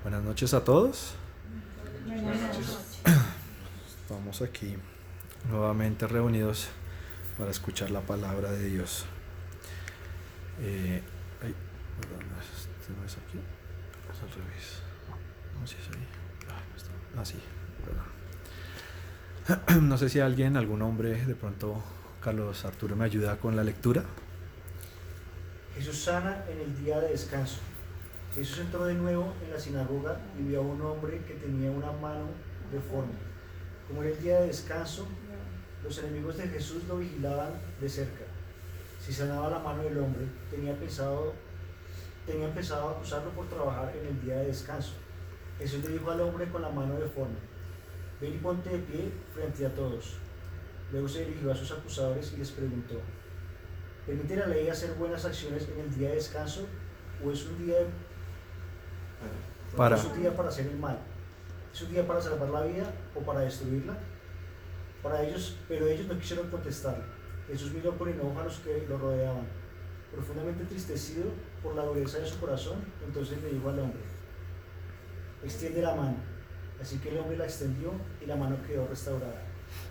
Buenas noches a todos. Buenas noches. Estamos aquí nuevamente reunidos para escuchar la palabra de Dios. Perdón, este no es aquí, es al revés. No sé si es ahí. No está. Sí, perdón. No sé si alguien, algún hombre, de pronto Carlos Arturo me ayuda con la lectura. Jesús sana en el día de descanso. Jesús entró de nuevo en la sinagoga y vio a un hombre que tenía una mano deforme. Como era el día de descanso, los enemigos de Jesús lo vigilaban de cerca. Si sanaba la mano del hombre, tenía empezado a acusarlo por trabajar en el día de descanso. Jesús le dijo al hombre con la mano deforme: ven y ponte de pie frente a todos. Luego se dirigió a sus acusadores y les preguntó: ¿permite la ley hacer buenas acciones en el día de descanso o es un día es un día para hacer el mal? ¿Es un día para salvar la vida o para destruirla? Pero ellos no quisieron contestarle. Jesús miró con enojo a los que lo rodeaban. Profundamente entristecido por la dureza de su corazón, entonces le dijo al hombre: extiende la mano. Así que el hombre la extendió y la mano quedó restaurada.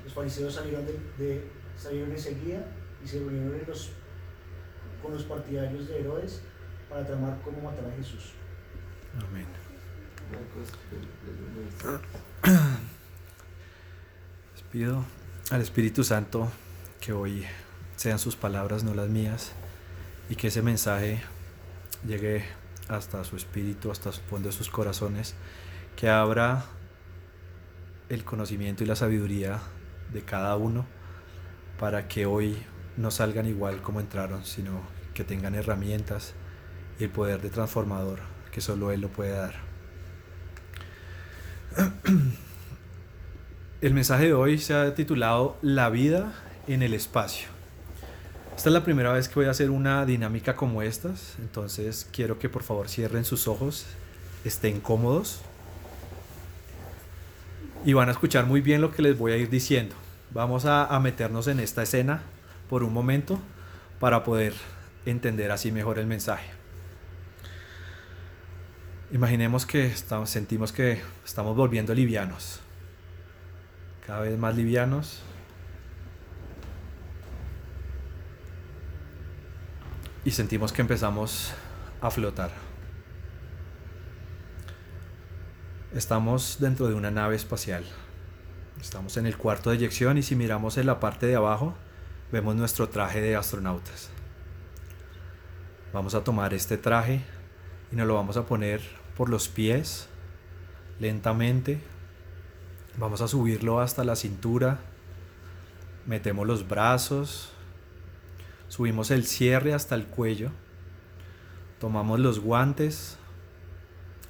Los fariseos salieron enseguida y se reunieron con los partidarios de Herodes para tramar cómo matar a Jesús. Amén. Les pido al Espíritu Santo que hoy sean sus palabras, no las mías, y que ese mensaje llegue hasta su espíritu, hasta el fondo de sus corazones, que abra el conocimiento y la sabiduría de cada uno para que hoy no salgan igual como entraron, sino que tengan herramientas y el poder de transformador que solo Él lo puede dar. El mensaje de hoy se ha titulado La vida en el espacio. Esta es la primera vez que voy a hacer una dinámica como estas, entonces quiero que por favor cierren sus ojos, estén cómodos y van a escuchar muy bien lo que les voy a ir diciendo. Vamos a meternos en esta escena por un momento para poder entender así mejor el mensaje. Imaginemos que sentimos que estamos volviendo livianos, cada vez más livianos. Y sentimos que empezamos a flotar. Estamos dentro de una nave espacial. Estamos en el cuarto de eyección y si miramos en la parte de abajo, vemos nuestro traje de astronautas. Vamos a tomar este traje y nos lo vamos a poner por los pies, lentamente. Vamos a subirlo hasta la cintura. Metemos los brazos. Subimos el cierre hasta el cuello. Tomamos los guantes.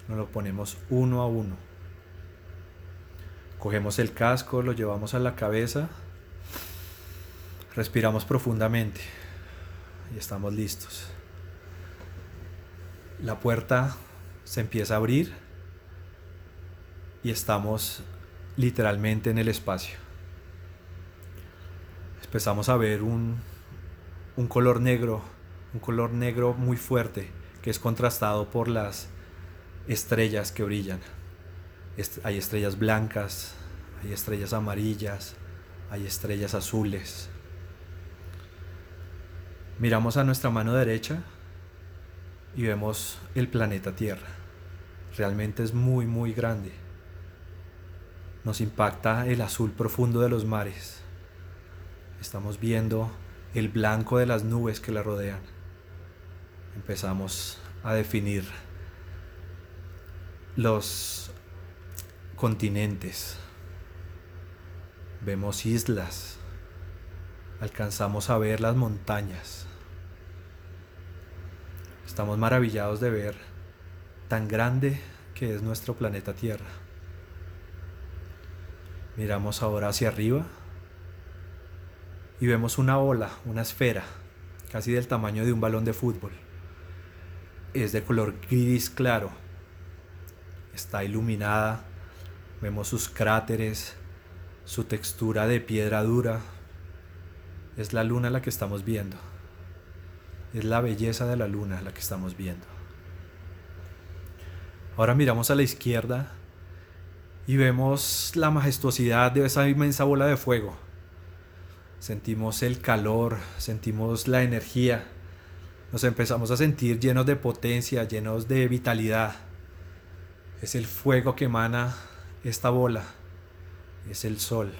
Nos lo ponemos uno a uno. Cogemos el casco, lo llevamos a la cabeza. Respiramos profundamente. Y estamos listos. La puerta se empieza a abrir. Y estamos literalmente en el espacio. Empezamos a ver un color negro muy fuerte que es contrastado por las estrellas que brillan. Hay estrellas blancas, hay estrellas amarillas, hay estrellas azules. Miramos a nuestra mano derecha y vemos el planeta Tierra. Realmente es muy muy grande. Nos impacta el azul profundo de los mares. Estamos viendo el blanco de las nubes que la rodean. Empezamos a definir los continentes. Vemos islas. Alcanzamos a ver las montañas. Estamos maravillados de ver tan grande que es nuestro planeta Tierra. Miramos ahora hacia arriba y vemos una bola, una esfera, casi del tamaño de un balón de fútbol. Es de color gris claro. Está iluminada. Vemos sus cráteres, su textura de piedra dura. Es la luna la que estamos viendo. Es la belleza de la luna la que estamos viendo. Ahora miramos a la izquierda y vemos la majestuosidad de esa inmensa bola de fuego. Sentimos el calor, sentimos la energía. Nos empezamos a sentir llenos de potencia, llenos de vitalidad. Es el fuego que emana esta bola. Es el sol.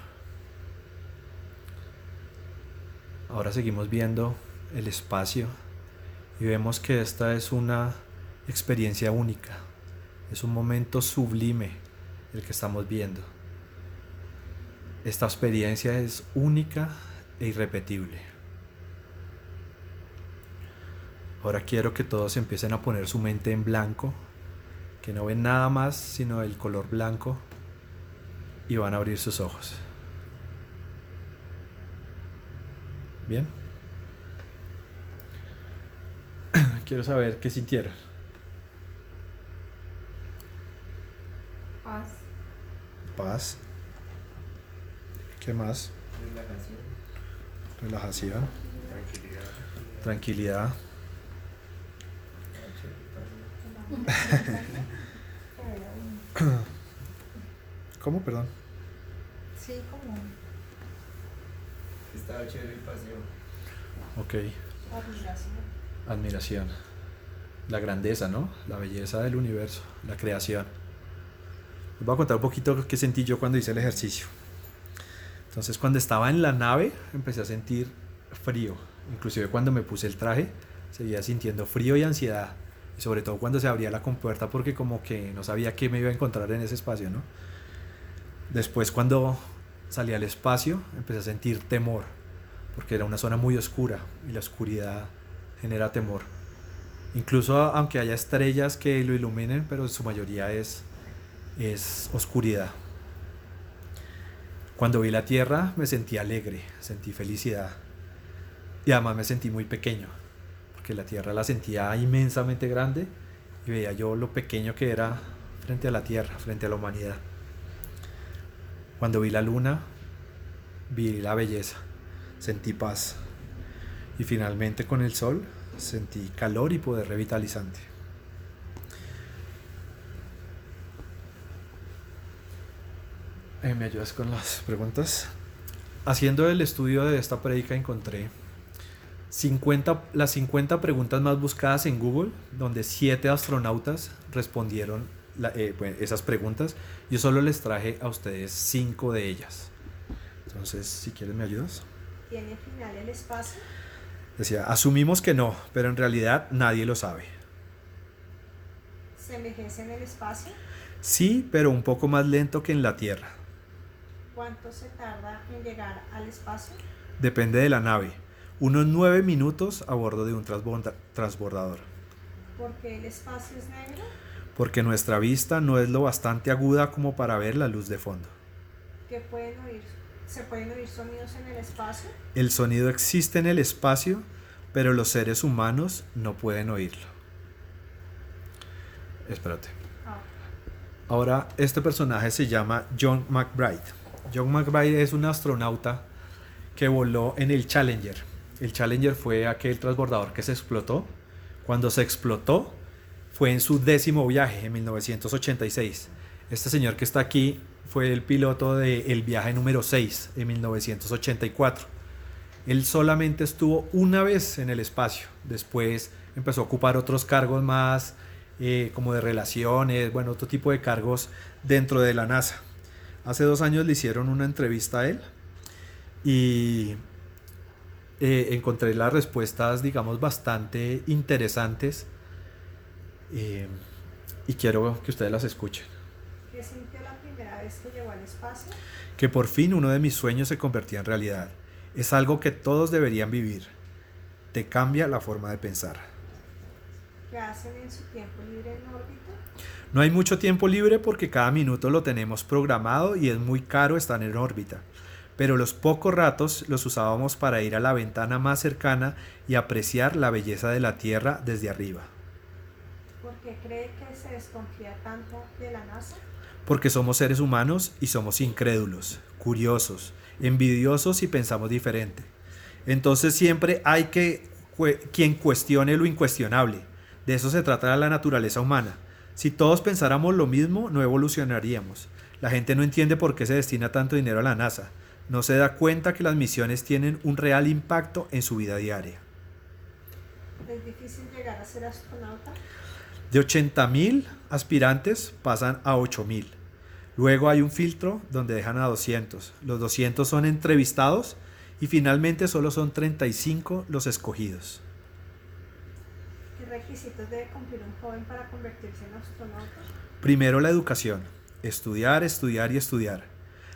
Ahora seguimos viendo el espacio y vemos que esta es una experiencia única. Es un momento sublime el que estamos viendo. Esta experiencia es única e irrepetible. Ahora quiero que todos empiecen a poner su mente en blanco, que no ven nada más sino el color blanco, y van a abrir sus ojos. Bien. Quiero saber qué sintieron. Paz. Paz. ¿Qué más? Relajación. Tranquilidad. ¿Cómo? Perdón. Sí, como Estaba chévere el paseo. Ok. admiración. Admiración. La grandeza, ¿no? La belleza del universo, la creación. Les voy a contar un poquito qué sentí yo cuando hice el ejercicio. Entonces, cuando estaba en la nave, empecé a sentir frío. Inclusive cuando me puse el traje, seguía sintiendo frío y ansiedad. Y sobre todo cuando se abría la compuerta, porque como que no sabía qué me iba a encontrar en ese espacio, ¿no? Después, cuando salí al espacio, empecé a sentir temor, porque era una zona muy oscura y la oscuridad genera temor. Incluso aunque haya estrellas que lo iluminen, pero en su mayoría es oscuridad. Cuando vi la Tierra me sentí alegre, sentí felicidad y además me sentí muy pequeño, porque la Tierra la sentía inmensamente grande y veía yo lo pequeño que era frente a la Tierra, frente a la humanidad. Cuando vi la luna, vi la belleza, sentí paz y finalmente con el sol sentí calor y poder revitalizante. ¿Me ayudas con las preguntas? Haciendo el estudio de esta prédica encontré las 50 preguntas más buscadas en Google, donde 7 astronautas respondieron esas preguntas. Yo solo les traje a ustedes 5 de ellas. Entonces, si quieres, ¿me ayudas? ¿Tiene final el espacio? Decía, asumimos que no, pero en realidad nadie lo sabe. ¿Se envejece en el espacio? Sí, pero un poco más lento que en la Tierra. ¿Cuánto se tarda en llegar al espacio? Depende de la nave. Unos 9 minutos a bordo de un transbordador. ¿Por qué el espacio es negro? Porque nuestra vista no es lo bastante aguda como para ver la luz de fondo. ¿Se pueden oír sonidos en el espacio? El sonido existe en el espacio, pero los seres humanos no pueden oírlo. Espérate. Ahora, este personaje se llama John McBride. John McBride es un astronauta que voló en el Challenger. El Challenger fue aquel transbordador que se explotó. Cuando se explotó, fue en su 10º viaje, en 1986. Este señor que está aquí fue el piloto del viaje número 6, en 1984. Él solamente estuvo una vez en el espacio. Después empezó a ocupar otros cargos más, como de relaciones, bueno, otro tipo de cargos dentro de la NASA. Hace 2 años le hicieron una entrevista a él y encontré las respuestas, digamos, bastante interesantes, y quiero que ustedes las escuchen. ¿Qué sintió la primera vez que llegó al espacio? Que por fin uno de mis sueños se convertía en realidad. Es algo que todos deberían vivir. Te cambia la forma de pensar. ¿Qué hacen en su tiempo libre en órbita? No hay mucho tiempo libre porque cada minuto lo tenemos programado y es muy caro estar en órbita. Pero los pocos ratos los usábamos para ir a la ventana más cercana y apreciar la belleza de la Tierra desde arriba. ¿Por qué cree que se desconfía tanto de la NASA? Porque somos seres humanos y somos incrédulos, curiosos, envidiosos y pensamos diferente. Entonces siempre hay quien cuestione lo incuestionable. De eso se trata la naturaleza humana, Si todos pensáramos lo mismo, no evolucionaríamos. La gente no entiende por qué se destina tanto dinero a la NASA. No se da cuenta que las misiones tienen un real impacto en su vida diaria. ¿Es difícil llegar a ser astronauta? De 80.000 aspirantes pasan a 8.000. Luego hay un filtro donde dejan a 200. Los 200 son entrevistados y finalmente solo son 35 los escogidos. ¿Qué requisitos debe cumplir un joven para convertirse en astronauta? Primero la educación. Estudiar, estudiar y estudiar.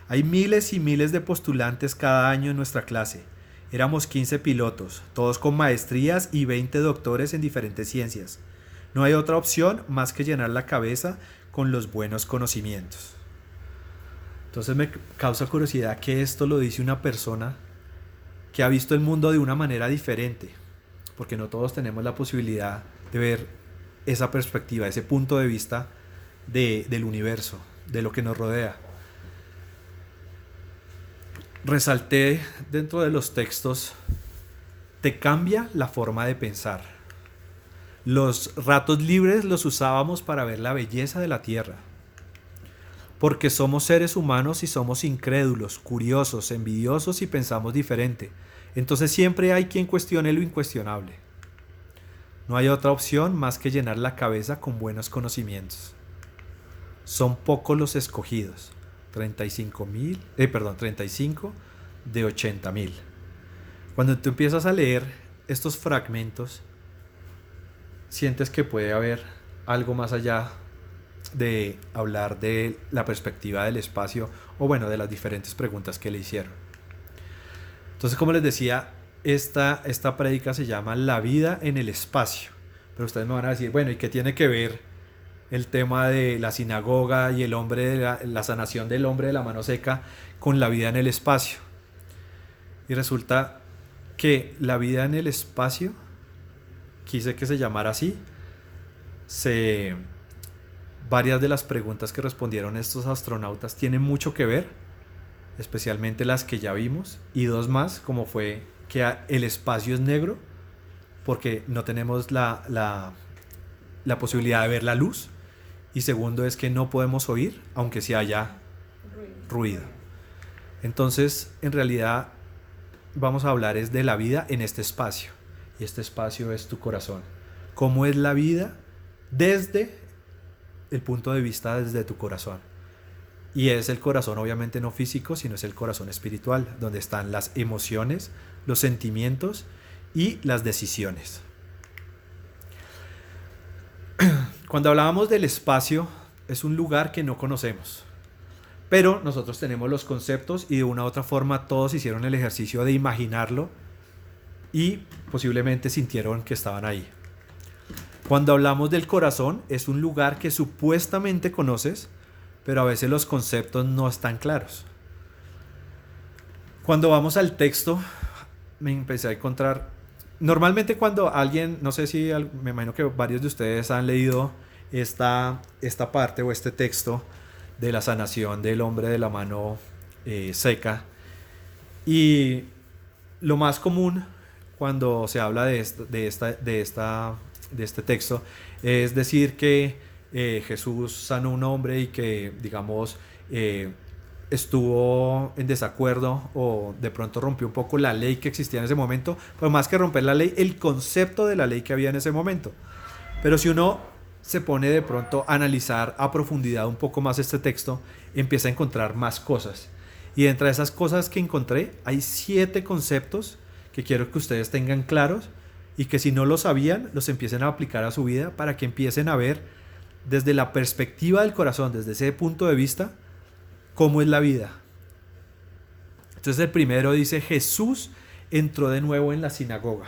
Hay miles y miles de postulantes cada año en nuestra clase. Éramos 15 pilotos, todos con maestrías y 20 doctores en diferentes ciencias. No hay otra opción más que llenar la cabeza con los buenos conocimientos. Entonces me causa curiosidad que esto lo dice una persona que ha visto el mundo de una manera diferente, porque no todos tenemos la posibilidad de ver esa perspectiva, ese punto de vista del universo, de lo que nos rodea. Resalté dentro de los textos, te cambia la forma de pensar. Los ratos libres los usábamos para ver la belleza de la tierra. Porque somos seres humanos y somos incrédulos, curiosos, envidiosos y pensamos diferente. Entonces siempre hay quien cuestione lo incuestionable. No hay otra opción más que llenar la cabeza con buenos conocimientos. Son pocos los escogidos. 35 de 80.000. Cuando tú empiezas a leer estos fragmentos, sientes que puede haber algo más allá de hablar de la perspectiva del espacio o bueno, de las diferentes preguntas que le hicieron. Entonces, como les decía, esta prédica se llama La vida en el espacio. Pero ustedes me van a decir, bueno, ¿y qué tiene que ver el tema de la sinagoga y el hombre de la sanación del hombre de la mano seca con la vida en el espacio? Y resulta que la vida en el espacio, quise que se llamara así, varias de las preguntas que respondieron estos astronautas tienen mucho que ver, especialmente las que ya vimos, y dos más, como fue que el espacio es negro, porque no tenemos la posibilidad de ver la luz, y segundo es que no podemos oír, aunque sí haya ruido. Entonces, en realidad, vamos a hablar es de la vida en este espacio, y este espacio es tu corazón. ¿Cómo es la vida desde el punto de vista desde tu corazón? Y es el corazón obviamente no físico, sino es el corazón espiritual, donde están las emociones, los sentimientos y las decisiones. Cuando hablábamos del espacio, es un lugar que no conocemos, pero nosotros tenemos los conceptos y de una u otra forma todos hicieron el ejercicio de imaginarlo y posiblemente sintieron que estaban ahí. Cuando hablamos del corazón, es un lugar que supuestamente conoces, pero a veces los conceptos no están claros. Cuando vamos al texto, me empecé a encontrar... Normalmente cuando alguien, no sé si, me imagino que varios de ustedes han leído esta parte o este texto de la sanación del hombre de la mano seca. Y lo más común cuando se habla de este texto es decir que Jesús sanó a un hombre y que, digamos, estuvo en desacuerdo o de pronto rompió un poco la ley que existía en ese momento, pero más que romper la ley, el concepto de la ley que había en ese momento. Pero si uno se pone de pronto a analizar a profundidad un poco más este texto, empieza a encontrar más cosas. Y entre esas cosas que encontré, hay 7 conceptos que quiero que ustedes tengan claros y que si no lo sabían, los empiecen a aplicar a su vida para que empiecen a ver desde la perspectiva del corazón, desde ese punto de vista, cómo es la vida. Entonces el primero dice, Jesús entró de nuevo en la sinagoga.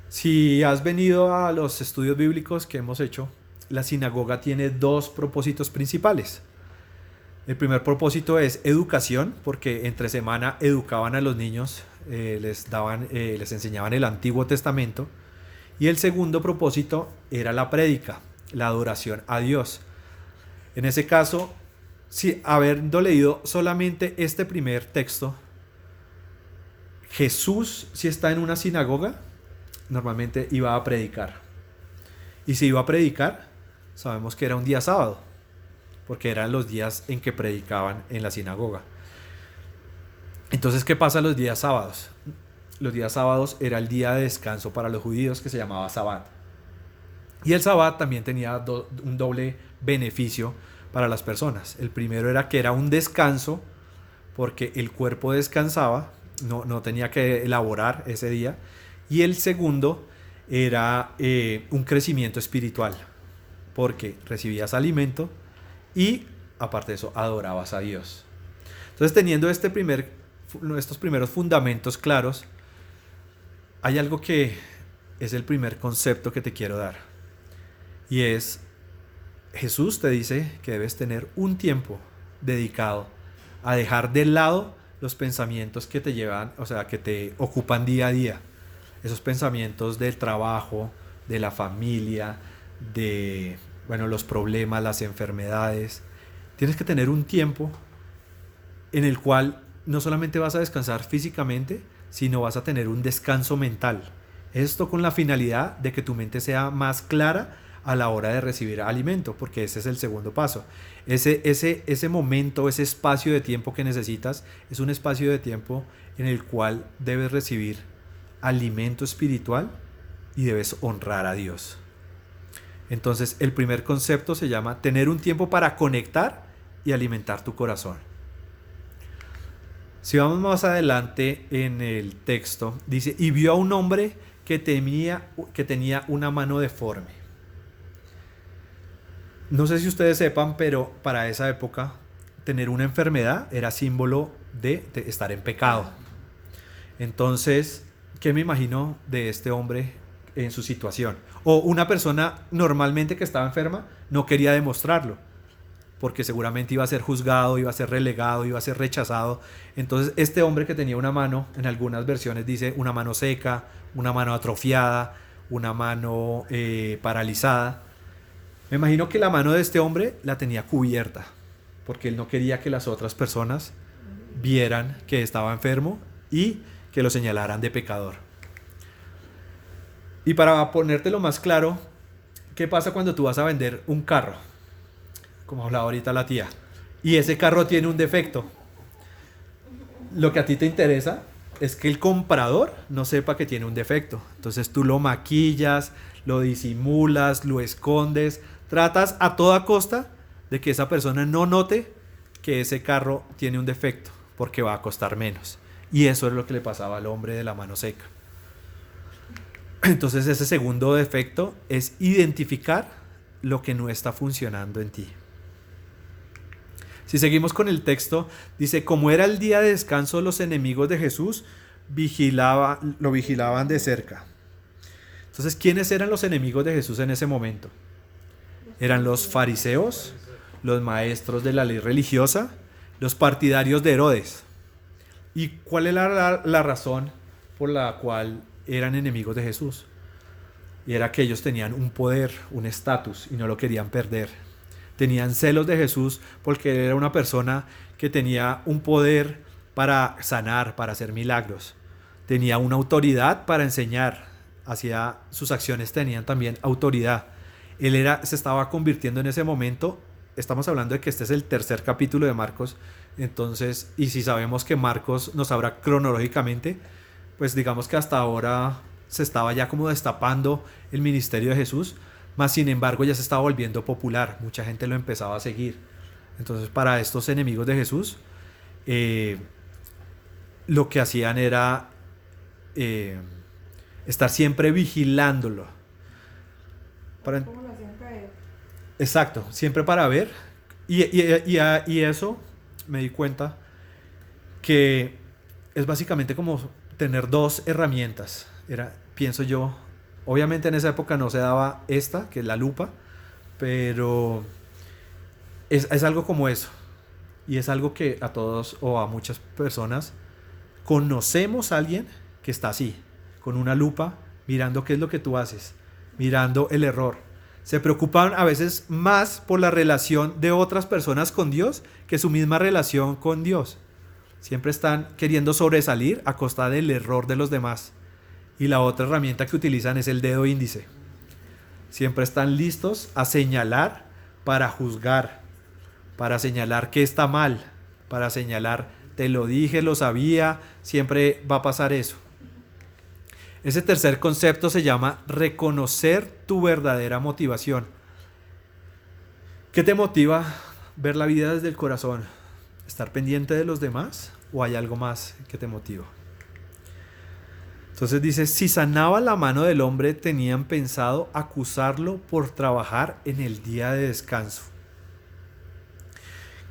Si has venido a los estudios bíblicos que hemos hecho, la sinagoga tiene 2 propósitos principales. El primer propósito es educación, porque entre semana educaban a los niños, les enseñaban el Antiguo Testamento. Y el segundo propósito era la prédica, la adoración a Dios. En ese caso, si habiendo leído solamente este primer texto, Jesús, si está en una sinagoga, normalmente iba a predicar. Y si iba a predicar, sabemos que era un día sábado, porque eran los días en que predicaban en la sinagoga. Entonces, ¿qué pasa los días sábados? Los días sábados era el día de descanso para los judíos, que se llamaba Sabbat. Y el Sabbat también tenía un doble beneficio para las personas. El primero era que era un descanso, porque el cuerpo descansaba, no tenía que elaborar ese día. Y el segundo era un crecimiento espiritual, porque recibías alimento y aparte de eso adorabas a Dios. Entonces, teniendo estos primeros fundamentos claros, hay algo que es el primer concepto que te quiero dar, y es: Jesús te dice que debes tener un tiempo dedicado a dejar de lado los pensamientos que te llevan, o sea, que te ocupan día a día. Esos pensamientos del trabajo, de la familia, de los problemas, las enfermedades. Tienes que tener un tiempo en el cual no solamente vas a descansar físicamente, sino vas a tener un descanso mental. Esto con la finalidad de que tu mente sea más clara a la hora de recibir alimento, porque ese es el segundo paso. Ese momento, ese espacio de tiempo que necesitas, es un espacio de tiempo en el cual debes recibir alimento espiritual y debes honrar a Dios. Entonces, el primer concepto se llama tener un tiempo para conectar y alimentar tu corazón. Si vamos más adelante en el texto, dice: y vio a un hombre que tenía una mano deforme. No sé si ustedes sepan, pero para esa época tener una enfermedad era símbolo de estar en pecado. Entonces, ¿qué me imagino de este hombre en su situación? O una persona normalmente que estaba enferma no quería demostrarlo, porque seguramente iba a ser juzgado, iba a ser relegado, iba a ser rechazado. Entonces, este hombre que tenía una mano, en algunas versiones dice una mano seca, una mano atrofiada, una mano paralizada. Me imagino que la mano de este hombre la tenía cubierta, porque él no quería que las otras personas vieran que estaba enfermo y que lo señalaran de pecador. Y para ponértelo más claro, ¿qué pasa cuando tú vas a vender un carro? Como hablaba ahorita la tía, y ese carro tiene un defecto. Lo que a ti te interesa es que el comprador no sepa que tiene un defecto. Entonces tú lo maquillas, lo disimulas, lo escondes, tratas a toda costa de que esa persona no note que ese carro tiene un defecto, porque va a costar menos. Y eso es lo que le pasaba al hombre de la mano seca. Entonces, ese segundo defecto es identificar lo que no está funcionando en ti. Si seguimos con el texto, dice: como era el día de descanso, los enemigos de Jesús lo vigilaban de cerca. Entonces, ¿quiénes eran los enemigos de Jesús en ese momento? Eran los fariseos, los maestros de la ley religiosa, los partidarios de Herodes. ¿Y cuál era la razón por la cual eran enemigos de Jesús? Y era que ellos tenían un poder, un estatus, y no lo querían perder. Tenían celos de Jesús porque él era una persona que tenía un poder para sanar, para hacer milagros. Tenía una autoridad para enseñar. Sus acciones tenían también autoridad. Se estaba convirtiendo en ese momento. Estamos hablando de que este es el tercer capítulo de Marcos. Entonces, y si sabemos que Marcos nos habla cronológicamente, pues digamos que hasta ahora se estaba ya como destapando el ministerio de Jesús, mas sin embargo ya se estaba volviendo popular, mucha gente lo empezaba a seguir. Entonces, para estos enemigos de Jesús, lo que hacían era estar siempre vigilándolo. ¿Cómo lo hacían caer? Exacto, siempre para ver. Y eso me di cuenta que es básicamente como tener dos herramientas. Pienso yo, obviamente en esa época no se daba esta, que es la lupa, pero es algo como eso. Y es algo que a todos o a muchas personas conocemos a alguien que está así, con una lupa, mirando qué es lo que tú haces, mirando el error. Se preocupan a veces más por la relación de otras personas con Dios que su misma relación con Dios. Siempre están queriendo sobresalir a costa del error de los demás. Y la otra herramienta que utilizan es el dedo índice. Siempre están listos a señalar para juzgar, para señalar que está mal, para señalar, te lo dije, lo sabía, siempre va a pasar eso. Ese tercer concepto se llama reconocer tu verdadera motivación. ¿Qué te motiva ver la vida desde el corazón? ¿Estar pendiente de los demás o hay algo más que te motiva? Entonces dice, si sanaba la mano del hombre, tenían pensado acusarlo por trabajar en el día de descanso.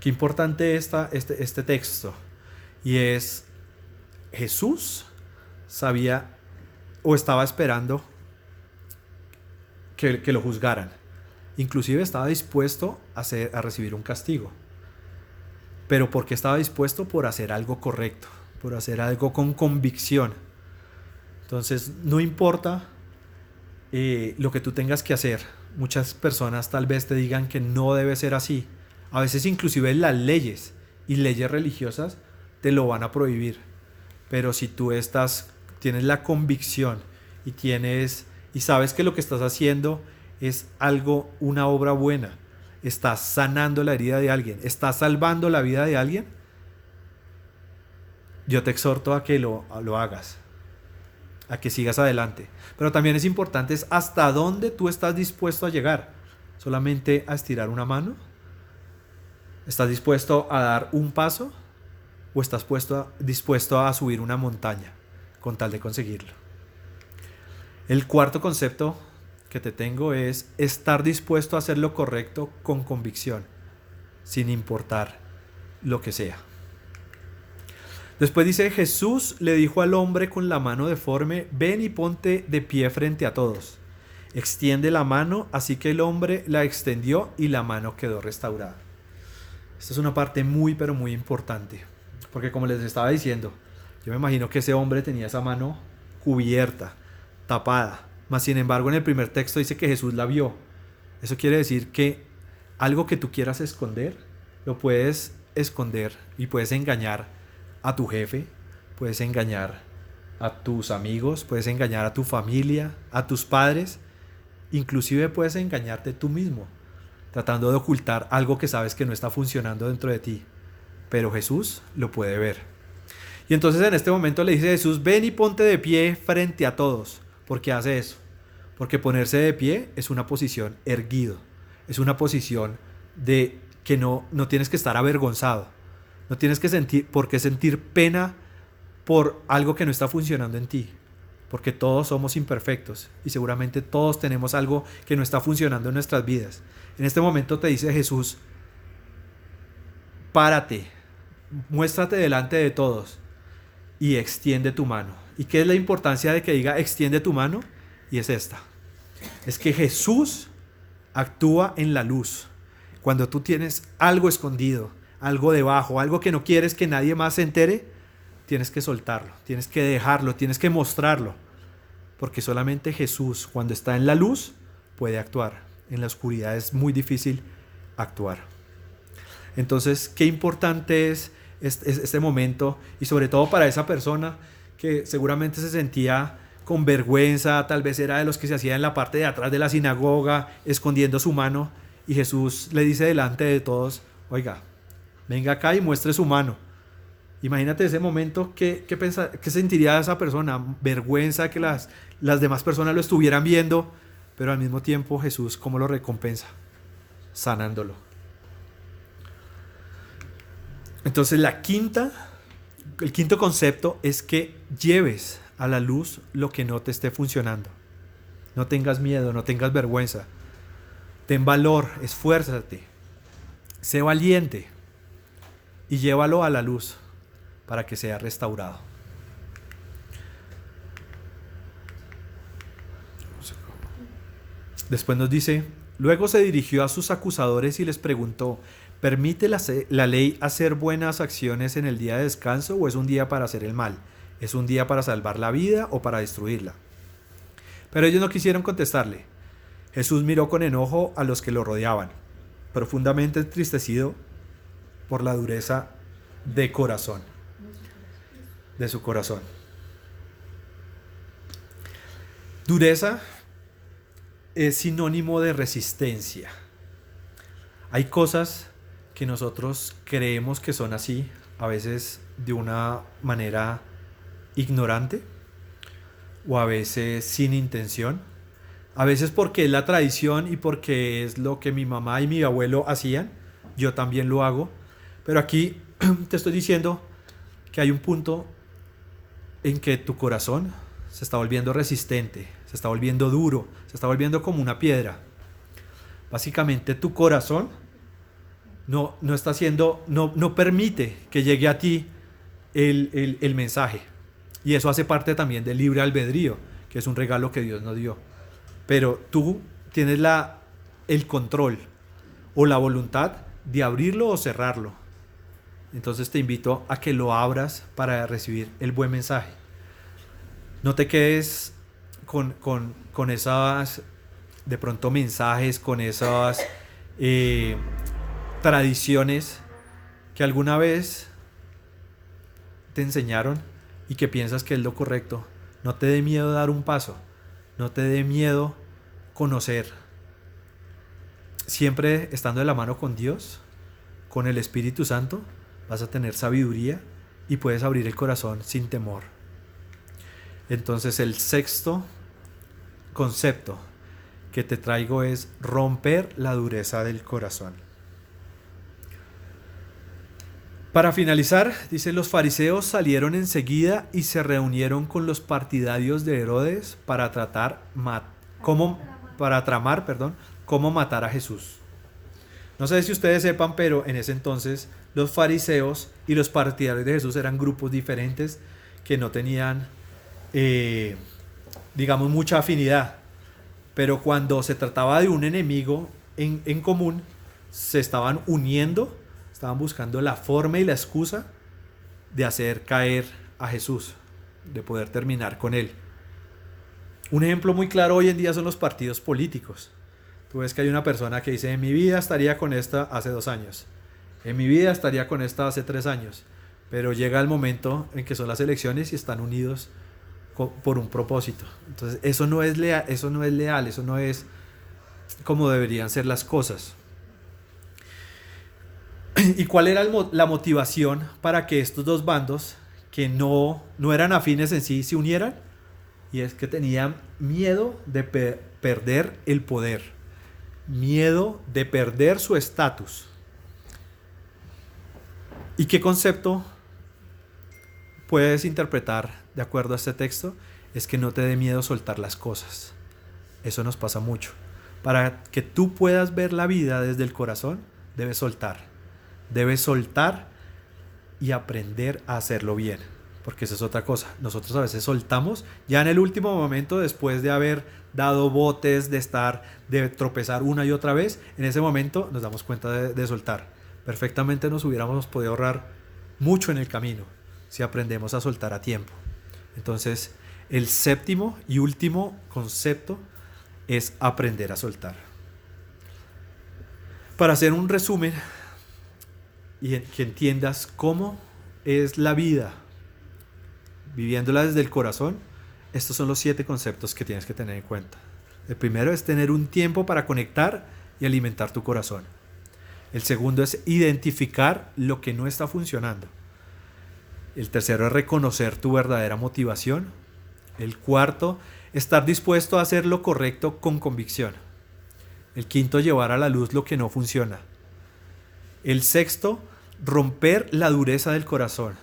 Qué importante este texto. Y es, Jesús sabía o estaba esperando que lo juzgaran. Inclusive estaba dispuesto a recibir un castigo. Pero ¿por qué estaba dispuesto? Por hacer algo correcto, por hacer algo con convicción. Entonces, no importa lo que tú tengas que hacer. Muchas personas tal vez te digan que no debe ser así. A veces inclusive las leyes y leyes religiosas te lo van a prohibir. Pero si tú tienes la convicción y sabes que lo que estás haciendo es una obra buena, estás sanando la herida de alguien, estás salvando la vida de alguien, yo te exhorto a que lo hagas, a que sigas adelante. Pero también es importante hasta dónde tú estás dispuesto a llegar. ¿Solamente a estirar una mano? ¿Estás dispuesto a dar un paso? ¿O estás dispuesto a subir una montaña con tal de conseguirlo? El cuarto concepto que te tengo es estar dispuesto a hacer lo correcto con convicción, sin importar lo que sea. Después dice, Jesús le dijo al hombre con la mano deforme, ven y ponte de pie frente a todos. Extiende la mano, así que el hombre la extendió y la mano quedó restaurada. Esta es una parte muy, pero muy importante, porque como les estaba diciendo, yo me imagino que ese hombre tenía esa mano cubierta, tapada, mas sin embargo en el primer texto dice que Jesús la vio. Eso quiere decir que algo que tú quieras esconder, lo puedes esconder y puedes engañar a tu jefe, puedes engañar a tus amigos, puedes engañar a tu familia, a tus padres, inclusive puedes engañarte tú mismo, tratando de ocultar algo que sabes que no está funcionando dentro de ti, pero Jesús lo puede ver. Y entonces en este momento le dice a Jesús, ven y ponte de pie frente a todos. ¿Por qué hace eso? Porque ponerse de pie es una posición erguido, es una posición de que no tienes que estar avergonzado. No tienes por qué sentir pena por algo que no está funcionando en ti, porque todos somos imperfectos y seguramente todos tenemos algo que no está funcionando en nuestras vidas. En este momento te dice Jesús, párate, muéstrate delante de todos y extiende tu mano. ¿Y qué es la importancia de que diga extiende tu mano? Y es esta, es que Jesús actúa en la luz. Cuando tú tienes algo escondido, algo debajo, algo que no quieres que nadie más se entere, tienes que soltarlo, tienes que dejarlo, tienes que mostrarlo, porque solamente Jesús, cuando está en la luz, puede actuar. En la oscuridad es muy difícil actuar. Entonces, qué importante es este momento, y sobre todo para esa persona que seguramente se sentía con vergüenza, tal vez era de los que se hacía en la parte de atrás de la sinagoga, escondiendo su mano, y Jesús le dice delante de todos, oiga, venga acá y muestre su mano. Imagínate ese momento, ¿qué sentiría esa persona? Vergüenza que las demás personas lo estuvieran viendo, pero al mismo tiempo Jesús, ¿cómo lo recompensa? Sanándolo. Entonces el quinto concepto es que lleves a la luz lo que no te esté funcionando. No tengas miedo, no tengas vergüenza. Ten valor, esfuérzate, sé valiente. Y llévalo a la luz para que sea restaurado. Después nos dice, luego se dirigió a sus acusadores y les preguntó, ¿permite la ley hacer buenas acciones en el día de descanso o es un día para hacer el mal? ¿Es un día para salvar la vida o para destruirla? Pero ellos no quisieron contestarle. Jesús miró con enojo a los que lo rodeaban, profundamente entristecido por la dureza de su corazón. Dureza es sinónimo de resistencia. Hay cosas que nosotros creemos que son así, a veces de una manera ignorante o a veces sin intención, a veces porque es la tradición y porque es lo que mi mamá y mi abuelo hacían, yo también lo hago, pero aquí te estoy diciendo que hay un punto en que tu corazón se está volviendo resistente, se está volviendo duro, se está volviendo como una piedra. Básicamente tu corazón no está haciendo, no permite que llegue a ti el mensaje. Y eso hace parte también del libre albedrío, que es un regalo que Dios nos dio. Pero tú tienes el control o la voluntad de abrirlo o cerrarlo. Entonces te invito a que lo abras para recibir el buen mensaje. No te quedes con esas, de pronto, mensajes, con esas tradiciones que alguna vez te enseñaron y que piensas que es lo correcto. No te dé miedo dar un paso, no te dé miedo conocer. Siempre estando de la mano con Dios, con el Espíritu Santo, vas a tener sabiduría y puedes abrir el corazón sin temor. Entonces el sexto concepto que te traigo es romper la dureza del corazón. Para finalizar, dice: los fariseos salieron enseguida y se reunieron con los partidarios de Herodes para tramar cómo matar a Jesús. No sé si ustedes sepan, pero en ese entonces los fariseos y los partidarios de Jesús eran grupos diferentes que no tenían, digamos, mucha afinidad. Pero cuando se trataba de un enemigo en común, se estaban uniendo, estaban buscando la forma y la excusa de hacer caer a Jesús, de poder terminar con él. Un ejemplo muy claro hoy en día son los partidos políticos. Tú ves que hay una persona que dice: en mi vida estaría con esta hace 2 años, en mi vida estaría con esta hace 3 años, pero llega el momento en que son las elecciones y están unidos por un propósito. Entonces eso no es leal, eso no es como deberían ser las cosas. ¿Y cuál era la motivación para que estos dos bandos, que no eran afines en sí, se unieran? Y es que tenían miedo de perder el poder, miedo de perder su estatus. ¿Y qué concepto puedes interpretar de acuerdo a este texto? Es que no te dé miedo soltar las cosas. Eso nos pasa mucho. Para que tú puedas ver la vida desde el corazón, debes soltar. Debes soltar y aprender a hacerlo bien, porque esa es otra cosa. Nosotros a veces soltamos ya en el último momento, después de haber dado botes, de tropezar una y otra vez. En ese momento nos damos cuenta de soltar. Perfectamente nos hubiéramos podido ahorrar mucho en el camino si aprendemos a soltar a tiempo. Entonces, el séptimo y último concepto es aprender a soltar. Para hacer un resumen y que entiendas cómo es la vida viviéndola desde el corazón, estos son los 7 conceptos que tienes que tener en cuenta. El primero es tener un tiempo para conectar y alimentar tu corazón. El segundo es identificar lo que no está funcionando. El tercero es reconocer tu verdadera motivación. El cuarto, estar dispuesto a hacer lo correcto con convicción. El quinto, llevar a la luz lo que no funciona. El sexto, romper la dureza del corazón.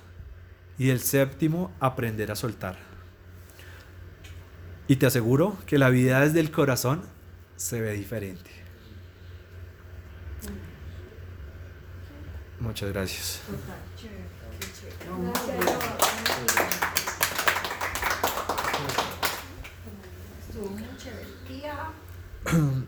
Y el séptimo, aprender a soltar. Y te aseguro que la vida desde el corazón se ve diferente. Muchas gracias. Estuvo muy chévere.